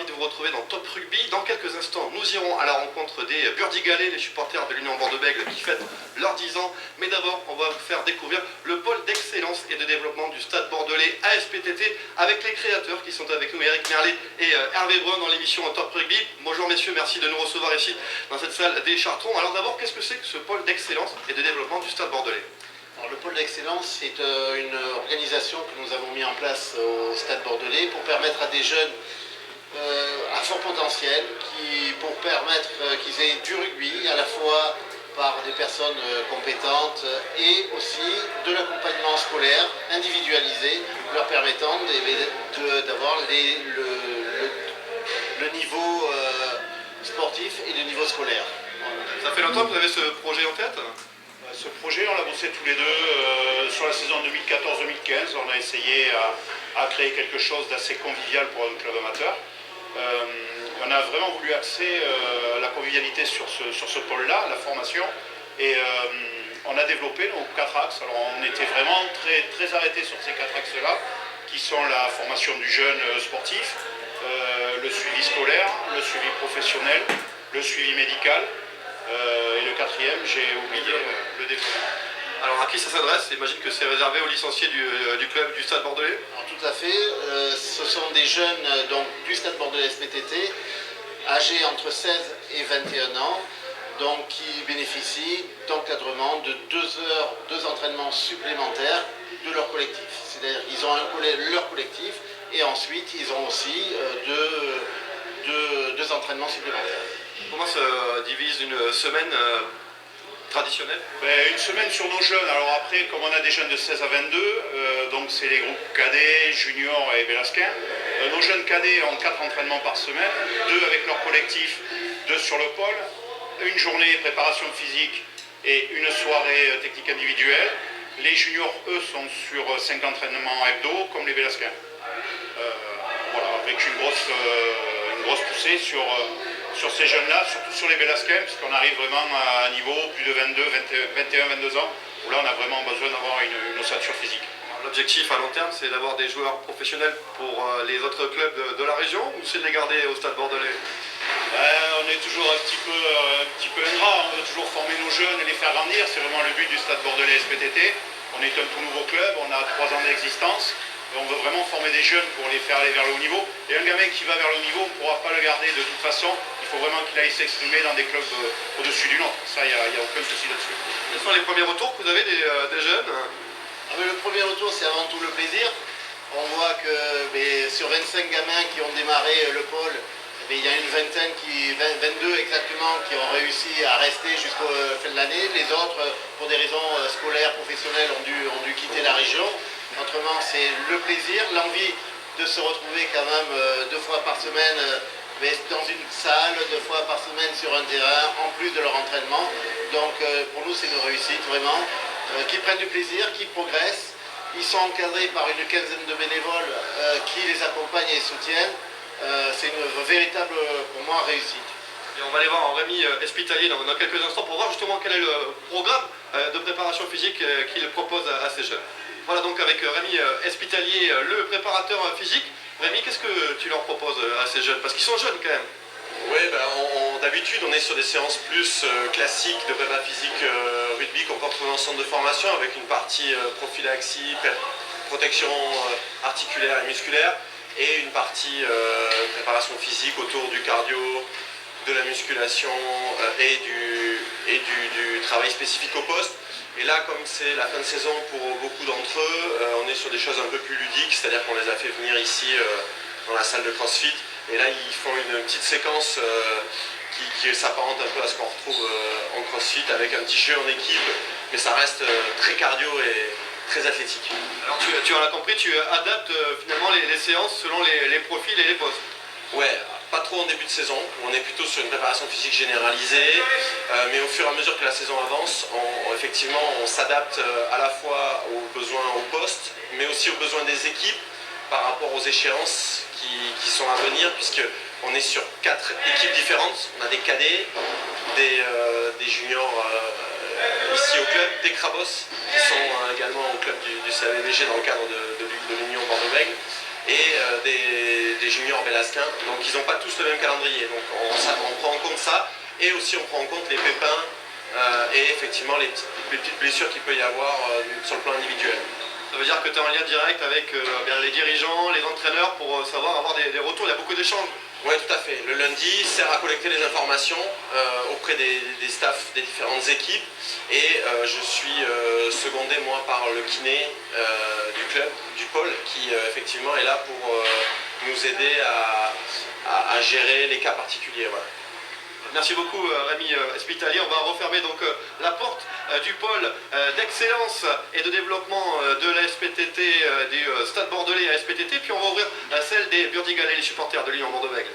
de vous retrouver dans Top Rugby. Dans quelques instants, nous irons à la rencontre des Burdigalais, les supporters de l'Union Bordeaux-Bègles qui fêtent leurs 10 ans. Mais d'abord, on va vous faire découvrir le pôle d'excellence et de développement du Stade Bordelais ASPTT avec les créateurs qui sont avec nous, Eric Merlet et Hervé Brun dans l'émission Top Rugby. Bonjour messieurs, merci de nous recevoir ici dans cette salle des Chartrons. Alors d'abord, qu'est-ce que c'est que ce pôle d'excellence et de développement du Stade Bordelais? Alors, le pôle d'excellence, c'est une organisation que nous avons mis en place au Stade Bordelais pour permettre à des jeunes à fort potentiel, pour permettre qu'ils aient du rugby à la fois par des personnes compétentes et aussi de l'accompagnement scolaire individualisé leur permettant d'avoir le niveau sportif et le niveau scolaire. Ça fait longtemps que vous avez ce projet en tête? Ce projet, on l'a bossé tous les deux sur la saison 2014-2015. On a essayé à créer quelque chose d'assez convivial pour un club amateur. On a vraiment voulu axer la convivialité sur ce pôle-là, la formation. Et on a développé nos 4 axes. Alors on était vraiment très arrêtés sur ces 4 axes-là, qui sont la formation du jeune sportif, le suivi scolaire, le suivi professionnel, le suivi médical. Et le 4e, j'ai oublié le développement. Alors à qui ça s'adresse? J'imagine que c'est réservé aux licenciés du club du Stade Bordelais. Alors, tout à fait. Ce sont des jeunes du Stade Bordelais SPTT, âgés entre 16 et 21 ans, donc, qui bénéficient d'encadrement de 2 entraînements supplémentaires de leur collectif. C'est-à-dire qu'ils ont leur collectif et ensuite ils ont aussi 2 entraînements supplémentaires. Comment se divise une semaine traditionnelle? Une semaine sur nos jeunes. Alors après, comme on a des jeunes de 16 à 22, donc c'est les groupes cadets, juniors et bélasquins. Nos jeunes cadets ont 4 entraînements par semaine, 2 avec leur collectif, 2 sur le pôle, une journée préparation physique et une soirée technique individuelle. Les juniors, eux, sont sur 5 entraînements hebdo, comme les bélasquins. Voilà, avec une grosse poussée sur ces jeunes-là, surtout sur les bélasquins, puisqu'on arrive vraiment à un niveau plus de 21-22 ans, où là on a vraiment besoin d'avoir une ossature physique. L'objectif à long terme, c'est d'avoir des joueurs professionnels pour les autres clubs de la région, ou c'est de les garder au Stade Bordelais? On est toujours un petit peu ingrat, on veut toujours former nos jeunes et les faire grandir, c'est vraiment le but du Stade Bordelais SPTT. On est un tout nouveau club, on a 3 ans d'existence. On veut vraiment former des jeunes pour les faire aller vers le haut niveau. Et un gamin qui va vers le haut niveau, on ne pourra pas le garder de toute façon. Il faut vraiment qu'il aille s'exprimer dans des clubs au-dessus du nôtre. Ça, il n'y a aucun souci là-dessus. Quels sont les premiers retours que vous avez des jeunes? Le premier retour, c'est avant tout le plaisir. On voit que sur 25 gamins qui ont démarré le pôle, il y a une vingtaine, 22 exactement, qui ont réussi à rester jusqu'au fin de l'année. Les autres, pour des raisons scolaires, professionnelles, ont dû quitter la région. Autrement, c'est le plaisir, l'envie de se retrouver quand même 2 fois par semaine dans une salle, 2 fois par semaine sur un terrain, en plus de leur entraînement. Donc pour nous, c'est une réussite vraiment. Qu'ils prennent du plaisir, qu'ils progressent. Ils sont encadrés par une quinzaine de bénévoles qui les accompagnent et soutiennent. C'est une véritable, pour moi, réussite. Et on va aller voir Rémi Espitalier dans quelques instants pour voir justement quel est le programme de préparation physique qu'il propose à ces jeunes. Voilà donc avec Rémi Espitalier, le préparateur physique. Rémi, qu'est-ce que tu leur proposes à ces jeunes? Parce qu'ils sont jeunes quand même. Oui, d'habitude on est sur des séances plus classiques de prépa physique rugby qu'on peut retrouver en centre de formation avec une partie prophylaxie, protection articulaire et musculaire et une partie préparation physique autour du cardio, de la musculation et du travail spécifique au poste. Et là, comme c'est la fin de saison pour beaucoup d'entre eux, on est sur des choses un peu plus ludiques, c'est-à-dire qu'on les a fait venir ici dans la salle de CrossFit. Et là, ils font une petite séquence qui s'apparente un peu à ce qu'on retrouve en CrossFit avec un petit jeu en équipe, mais ça reste très cardio et très athlétique. Alors tu en as compris, tu adaptes finalement les séances selon les profils et les postes. Ouais, pas trop en début de saison, on est plutôt sur une préparation physique généralisée, mais au fur et à mesure que la saison avance, effectivement on s'adapte à la fois aux besoins au poste, mais aussi aux besoins des équipes par rapport aux échéances qui sont à venir, puisqu'on est sur 4 équipes différentes. On a des cadets, des juniors ici au club, des Crabos qui sont également au club du CAVBG dans le cadre de l'Union Bordeaux-Bègles. et des juniors bélasquins. Donc ils n'ont pas tous le même calendrier. Donc on prend en compte ça, et aussi on prend en compte les pépins et effectivement les petites blessures qu'il peut y avoir sur le plan individuel. Ça veut dire que tu es en lien direct avec les dirigeants, les entraîneurs pour savoir avoir des retours, il y a beaucoup d'échanges. Oui, tout à fait. Le lundi sert à collecter les informations auprès des staffs des différentes équipes, et je suis secondé moi par le kiné du club, du pôle, qui effectivement est là pour nous aider à gérer les cas particuliers. Voilà. Merci beaucoup Rémi Espitalier. On va refermer donc la porte du pôle d'excellence et de développement de la SPTT, du Stade Bordelais à SPTT, puis on va ouvrir celle des Burdigales, les supporters de l'Union Bordeaux-Bègles.